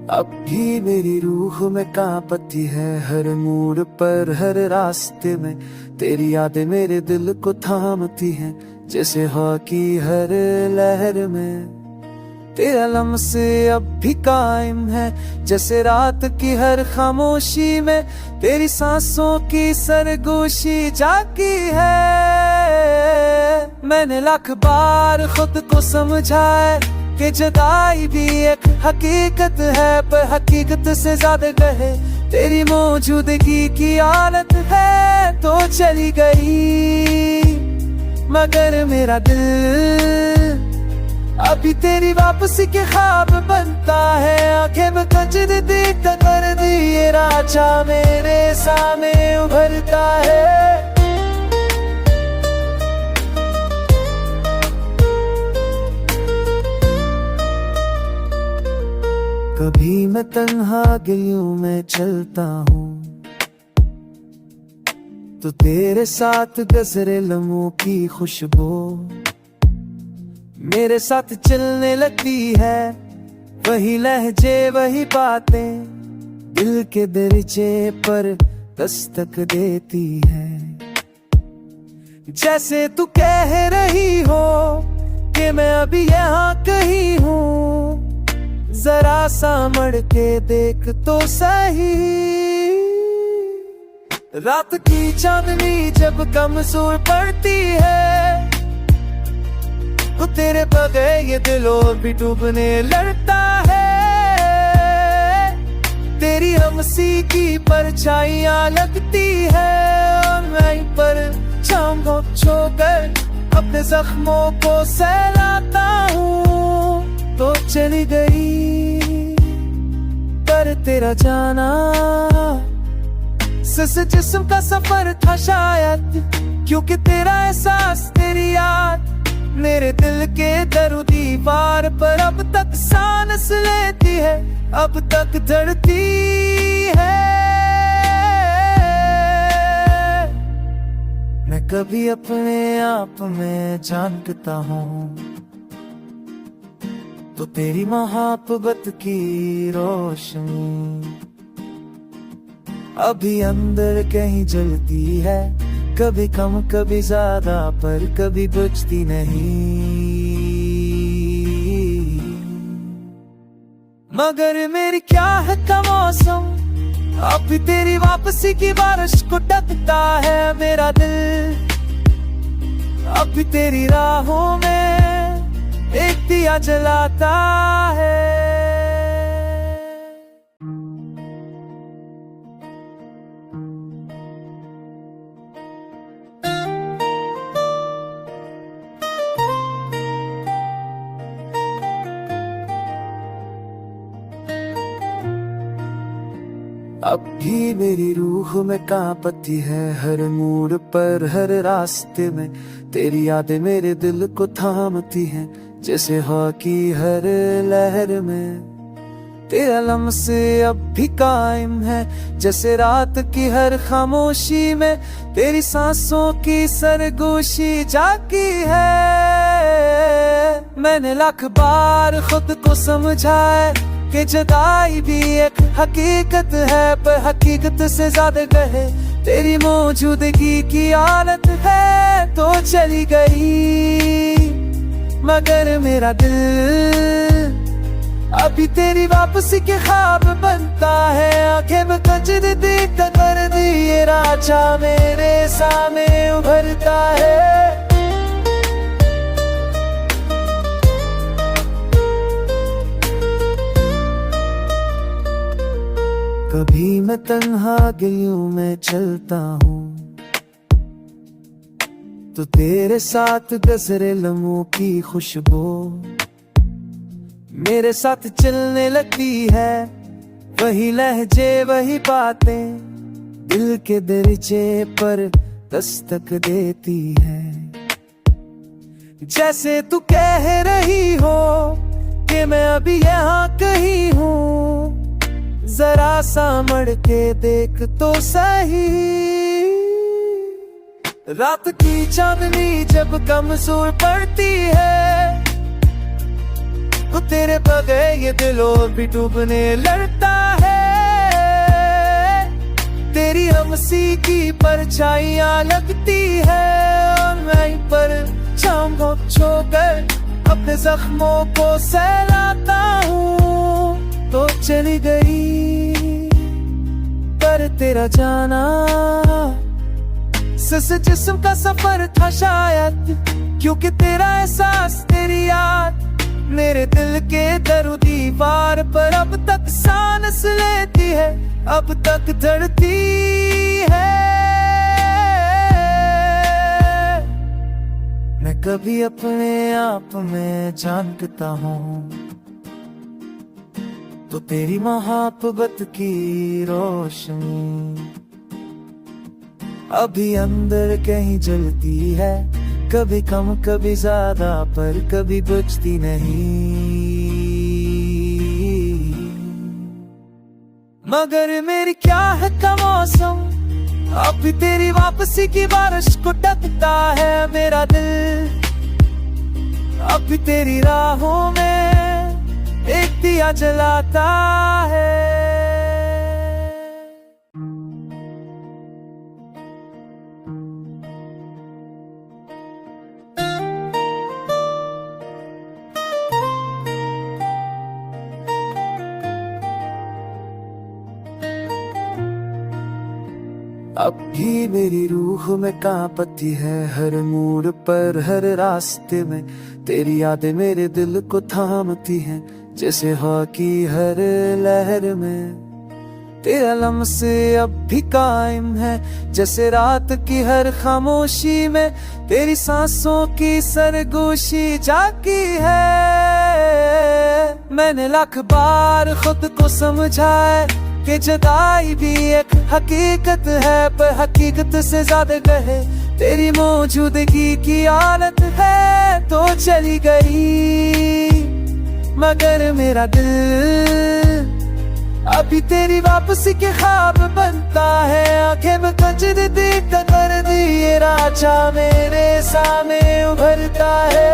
अब भी मेरी रूह में कांपती है, हर मोड़ पर हर रास्ते में तेरी यादें मेरे दिल को थामती हैं, जैसे हवा की हर लहर में तेरा लम्से अब भी कायम है, जैसे रात की हर खामोशी में तेरी सांसों की सरगोशी जागी है। मैंने लाख बार खुद को समझाया कि जुदाई भी एक हकीकत है, पर हकीकत से ज्यादा कहे तेरी मौजूदगी की आदत है। तो चली गई मगर मेरा दिल अभी तेरी वापसी के ख्वाब बनता है, आंखें में कंजर देख कर दिए राजा मेरे सामने उभरता है। कभी मैं तन्हा गलियों में चलता हूँ तो तेरे साथ गजरे लम्हों की खुशबू मेरे साथ चलने लगती है, वही लहजे वही बातें दिल के दरिचे पर दस्तक देती है। जैसे तू कह रही हो कि मैं अभी यहाँ कहीं हूँ, जरा समझ के देख तो सही। रात की चांदनी जब कमजोर पड़ती है तो तेरे बगैर ये दिल और भी डूबने लगता है। तेरी हमसी की परछाइयां लगती है और मैं पर छांव छोकर अपने जख्मों को सहलाता हूँ। तो चली गई पर तेरा जाना सिर्फ जिस्म का सफर था शायद, क्योंकि तेरा एहसास तेरी याद मेरे दिल के दरो दीवार पर अब तक सांस लेती है, अब तक धड़ती है। मैं कभी अपने आप में जानता हूँ तो तेरी मोहब्बत की रोशनी अभी अंदर कहीं जलती है, कभी कम कभी ज्यादा पर कभी बुझती नहीं। मगर मेरी क्या है का मौसम अब भी तेरी वापसी की बारिश को ढकता है मेरा दिल, अब भी तेरी राहों में एक दिया जलाता है। अब भी मेरी रूह में कांपती है, हर मोड़ पर हर रास्ते में तेरी यादें मेरे दिल को थामती हैं, जैसे हवा की हर लहर में तेरा लम्से अब भी कायम है, जैसे रात की हर खामोशी में तेरी सांसों की सरगोशी जागी है। मैंने लाख बार खुद को समझाया कि जुदाई भी एक हकीकत है, पर हकीकत से ज्यादा कहे तेरी मौजूदगी की आदत है। तो चली गई मगर मेरा दिल अभी तेरी वापसी के ख्वाब बनता है, आंखें में कंजर देख कर दिए राजा मेरे सामने उभरता है। कभी मैं तन्हा गलियों में चलता हूँ तो तेरे साथ गजरे लम्हों की खुशबू मेरे साथ चलने लगती है, वही लहजे वही बातें दिल के दरिचे पर दस्तक देती है। जैसे तू कह रही हो कि मैं अभी यहाँ कहीं हूँ, जरा समझ के देख तो सही। रात की चांदनी जब कमजोर पड़ती है वो तेरे बगैर ये दिल और भी डूबने लगता है। तेरी हमसी की परछाइयां लगती है और मैं पर शाम को छोकर अपने जख्मों को सहलाता हूँ। तो चली गई पर तेरा जाना सिर्फ जिस्म का सफर था शायद, क्योंकि तेरा एहसास तेरी याद मेरे दिल के दर दीवार पर अब तक सांस लेती है, अब तक धड़ती है। मैं कभी अपने आप में झांकता हूँ तो तेरी मोहब्बत की रोशनी अभी अंदर कहीं जलती है, कभी कम कभी ज्यादा पर कभी बुझती नहीं। मगर मेरी क्या है का मौसम, अब भी तेरी वापसी की बारिश को टकता है मेरा दिल। अब भी तेरी राहों में एक दिया जलाता है। अब भी मेरी रूह में कांपती है, हर मोड़ पर हर रास्ते में तेरी यादें मेरे दिल को थामती हैं, जैसे हवा की हर लहर में तेरा लम्से अब भी कायम है, जैसे रात की हर खामोशी में तेरी सांसों की सरगोशी जागी है। मैंने लाख बार खुद को समझाया कि जुदाई भी एक हकीकत है, पर हकीकत से ज्यादा कहे तेरी मौजूदगी की आदत है। तो चली गई मगर मेरा दिल अभी तेरी वापसी के ख्वाब बनता है। आंखें में कंजर देखता कर दी ये राजा मेरे सामने उभरता है।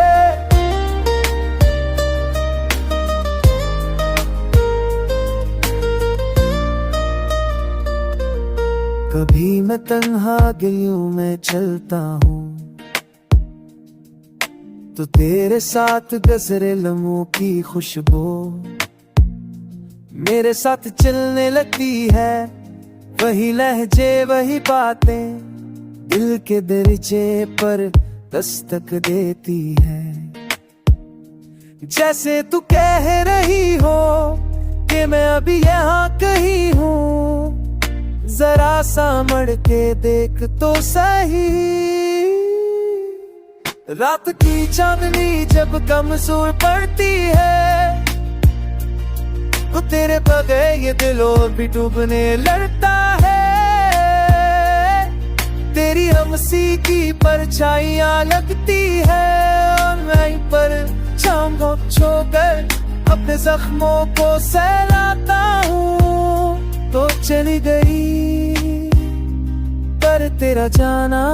कभी मैं तन्हा गलियों में चलता हूँ तो तेरे साथ गुजरे लम्हों की खुशबू मेरे साथ चलने लगती है। वही लहजे वही बातें दिल के दरजे पर दस्तक देती है। जैसे तू कह रही हो कि मैं अभी यहाँ कहीं हूँ, जरा समझ के देख तो सही। रात की चांदनी जब कमजोर पड़ती है तो तेरे बगैर ये दिल और भी डूबने लगता है। तेरी हमसी की परछाइयां लगती है और मैं पर शाम को छोकर अपने जख्मों को सहलाता हूँ। तो चली गई पर तेरा जाना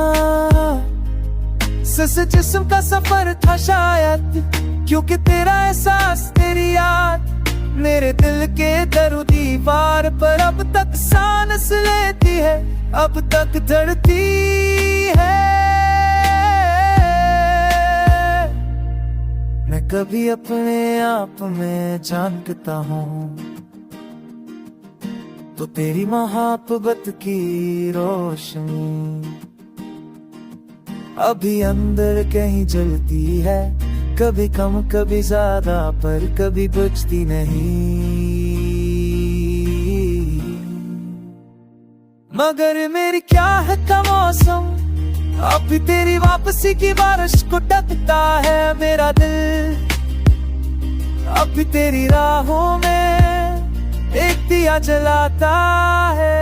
सिर्फ जिस्म का सफर था शायद, क्योंकि तेरा एहसास तेरी याद मेरे दिल के दर दीवार पर अब तक सांस लेती है, अब तक धड़ती है। मैं कभी अपने आप में झांकता हूँ तो तेरी मोहब्बत की रोशनी अभी अंदर कहीं जलती है, कभी कम कभी ज्यादा पर कभी बुझती नहीं। मगर मेरी क्या है का मौसम, अब भी तेरी वापसी की बारिश को टकता है मेरा दिल। अब भी तेरी राहों में एक दिया जलाता है।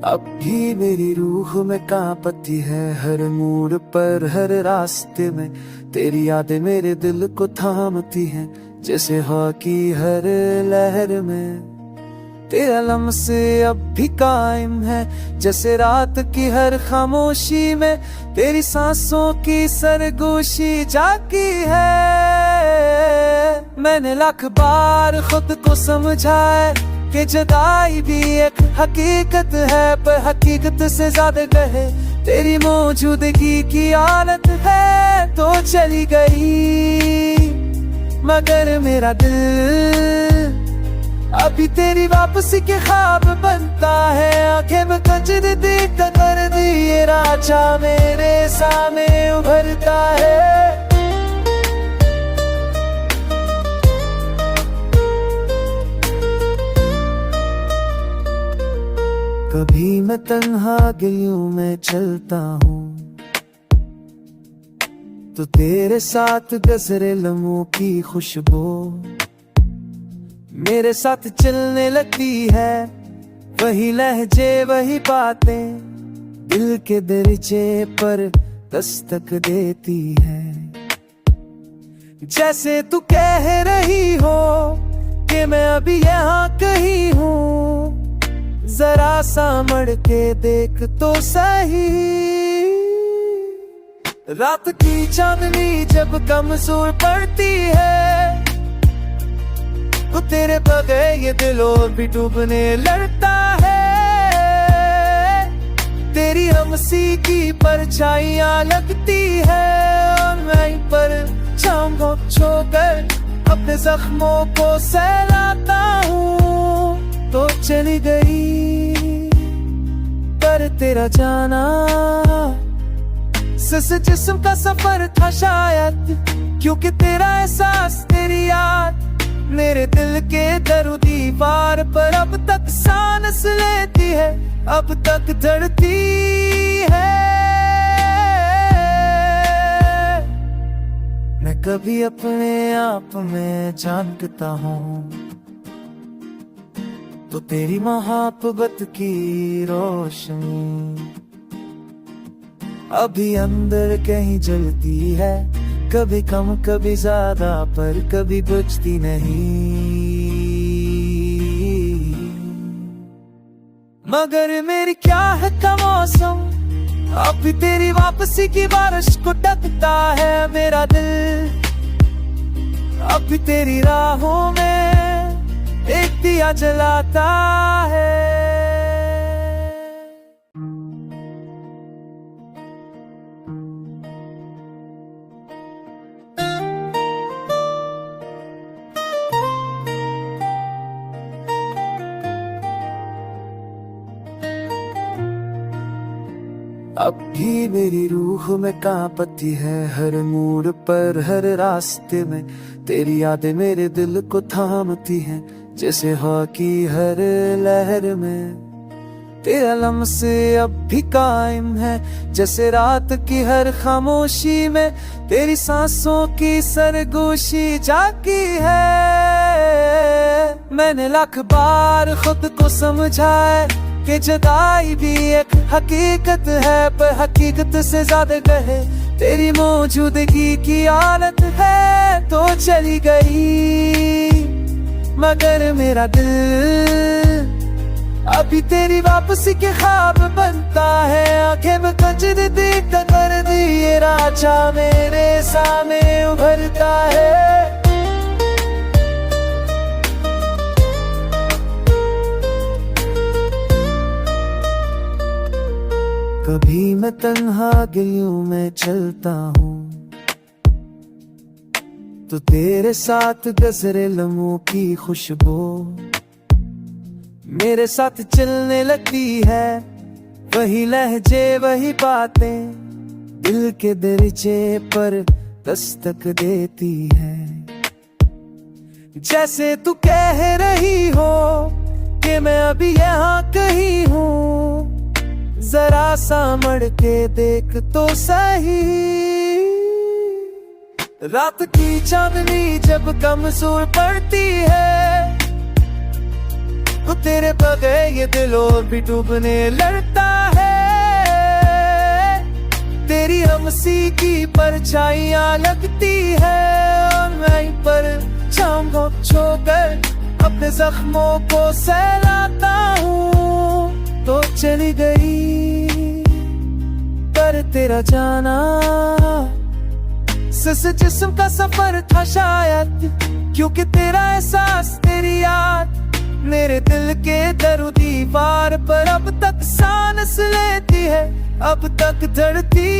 अब भी मेरी रूह में कांपती है, हर मोड़ पर हर रास्ते में तेरी यादें मेरे दिल को थामती हैं, जैसे हवा की हर लहर में। तेरा लम्से अब भी कायम है, जैसे रात की हर खामोशी में। तेरी सांसों की सरगोशी जागी है। मैंने लाख बार खुद को समझाया कि जुदाई भी एक हकीकत है, पर हकीकत से ज्यादा कहे तेरी मौजूदगी की आदत है। तो चली गई मगर मेरा दिल अभी तेरी वापसी के ख्वाब बनता है। आंखें में कंजर देख कर दिए राजा मेरे सामने उभरता है। कभी मैं तन्हा गलियों में चलता हूँ, तो तेरे साथ गजरे लम्हों की खुशबू मेरे साथ चलने लगती है। वही लहजे वही बातें दिल के दरिचे पर दस्तक देती है। जैसे तू कह रही हो कि मैं अभी यहाँ कहीं हूँ, जरा समझ के देख तो सही। रात की चांदनी जब कमजोर पड़ती है, तो तेरे बगैर ये दिल और भी डूबने लगता है। तेरी हमसी की परछाइयां लगती है, और मैं पर छांव छोकर अपने जख्मों को सहलाता हूँ। तो चली गई पर तेरा जाना जिस जिस्म का सफर था शायद, क्योंकि तेरा एहसास तेरी याद मेरे दिल के दर दीवार पर अब तक सांस लेती है, अब तक धड़ती है। मैं कभी अपने आप में जानता हूँ, तो तेरी मोहब्बत की रोशनी अभी अंदर कहीं जलती है। कभी कम कभी ज्यादा, पर कभी बुझती नहीं। मगर मेरी क्या है का मौसम, अभी तेरी वापसी की बारिश को ढकता है मेरा दिल। अभी तेरी राहों में एक दिया जलाता है। अब भी मेरी रूह में कांपती है, हर मोड़ पर हर रास्ते में तेरी यादें मेरे दिल को थामती हैं, जैसे हवा की हर लहर में। तेरा लम्से अब भी कायम है, जैसे रात की हर खामोशी में। तेरी सांसों की सरगोशी जागी है। मैंने लाख बार खुद को समझाया कि जुदाई भी एक हकीकत है, पर हकीकत से ज्यादा कहे तेरी मौजूदगी की आदत है। तो चली गई मगर मेरा दिल अभी तेरी वापसी के ख्वाब बनता है। आंखें में कंजर देख कर दिए राजा मेरे सामने उभरता है। कभी मैं तन्हा गलियों में चलता हूँ, तो तेरे साथ गजरे लम्हों की खुशबू मेरे साथ चलने लगती है। वही लहजे वही बातें दिल के दरिचे पर दस्तक देती है। जैसे तू कह रही हो कि मैं अभी यहाँ कहीं हूँ, जरा समझ के देख तो सही। रात की चांदनी जब कमजोर पड़ती है, तो तेरे बगैर ये दिल और भी डूबने लगता है। तेरी हमसी की परछाइयां लगती है और मैं पर शाम को छोकर अपने जख्मों को सहलाता हूँ। तो चली गई पर तेरा जाना जिस जिस्म का सफर था शायद, क्योंकि तेरा एहसास तेरी याद मेरे दिल के दर दीवार पर अब तक सांस लेती है, अब तक धड़ती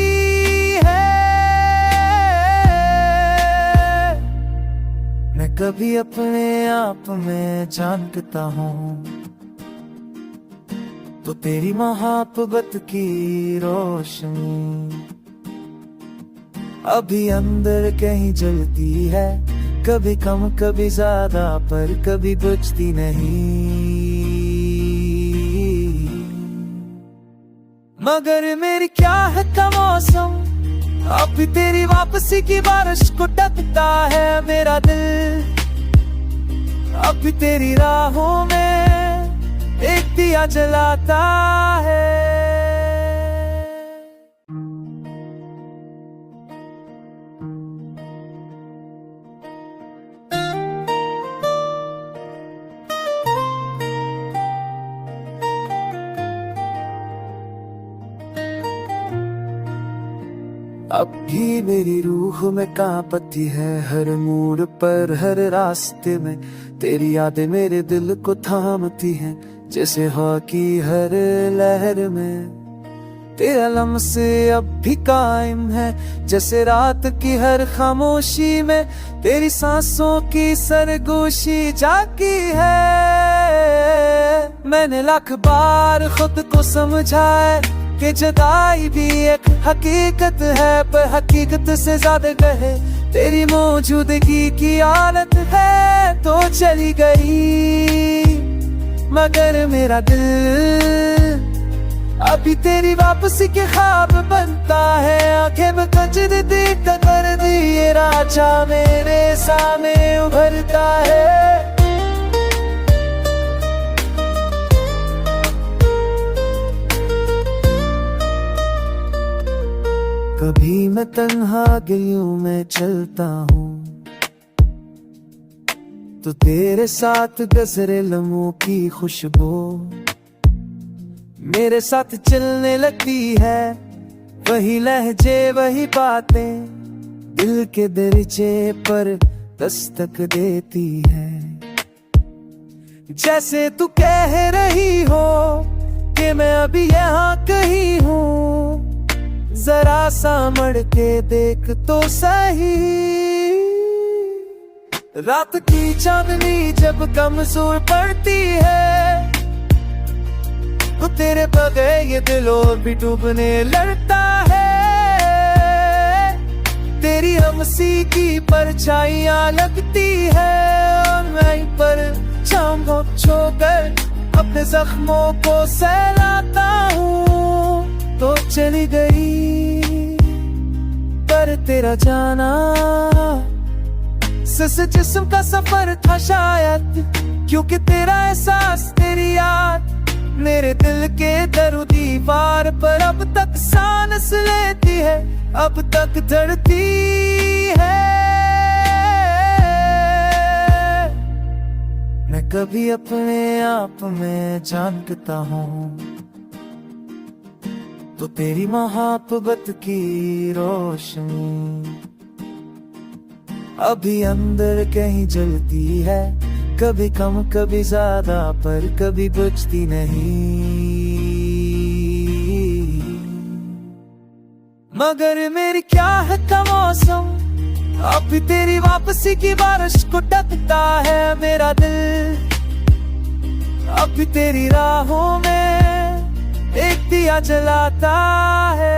है। मैं कभी अपने आप में जानता हूँ तो तेरी मोहब्बत की रोशनी अभी अंदर कहीं जलती है, कभी कम कभी ज्यादा पर कभी बुझती नहीं। मगर मेरी क्या है का मौसम, अब भी तेरी वापसी की बारिश को डकता है मेरा दिल। अब भी तेरी राहों में एक दिया जलाता है। अब भी मेरी रूह में कांपती है, हर मोड़ पर हर रास्ते में तेरी यादें मेरे दिल को थामती हैं, जैसे हवा की हर लहर में तेरा लम्से अब भी कायम है, जैसे रात की हर खामोशी में तेरी सांसों की सरगोशी जागी है। मैंने लाख बार खुद को समझाया कि जुदाई भी एक हकीकत है, पर हकीकत से ज्यादा कहे तेरी मौजूदगी की आदत है। तो चली गई मगर मेरा दिल अभी तेरी वापसी के ख्वाब बनता है। आंखें में कंजर देखता कर दी ये राजा मेरे सामने उभरता है। कभी मैं तन्हा गलियों में चलता हूँ तो तेरे साथ गुजरे लम्हों की खुशबू मेरे साथ चलने लगती है। वही लहजे वही बातें दिल के दरिचे पर दस्तक देती है। जैसे तू कह रही हो कि मैं अभी यहाँ कहीं हूँ, जरा सा मड़ के देख तो सही। रात की चांदनी जब कमजोर पड़ती है तो तेरे बगैर ये दिल और भी डूबने लगता है। तेरी हमसी की परछाइयां लगती है और मैं पर शाम को छोकर अपने जख्मों को सहलाता हूँ। तो चली गई पर तेरा जाना जिस जिस्म का सफर था शायद, क्योंकि तेरा एहसास तेरी याद मेरे दिल के दर दीवार पर अब तक सांस लेती है, अब तक धड़ती है। मैं कभी अपने आप में जानता हूँ तो तेरी मोहब्बत की रोशनी अभी अंदर कहीं जलती है, कभी कम कभी ज्यादा पर कभी बुझती नहीं। मगर मेरी क्या है का मौसम, अब भी तेरी वापसी की बारिश को डकता है मेरा दिल। अब भी तेरी राहों में एक दिया जलाता है।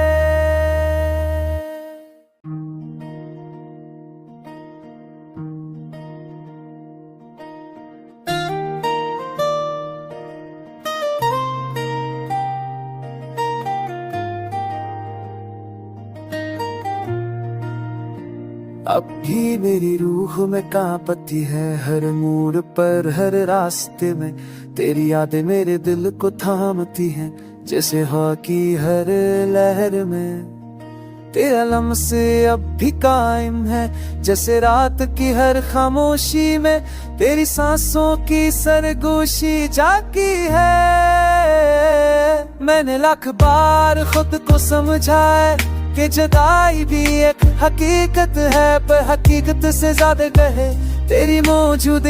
अब भी मेरी रूह में कांपती है, हर मोड़ पर हर रास्ते में तेरी यादें मेरे दिल को थामती हैं, जैसे हवा की हर लहर में तेरा लम्स अब भी कायम है, जैसे रात की हर खामोशी में तेरी सांसों की सरगोशी जागी है। मैंने लाख बार खुद को समझाया कि जुदाई भी एक हकीकत है, पर हकीकत से ज्यादा कहे तेरी मौजूदगी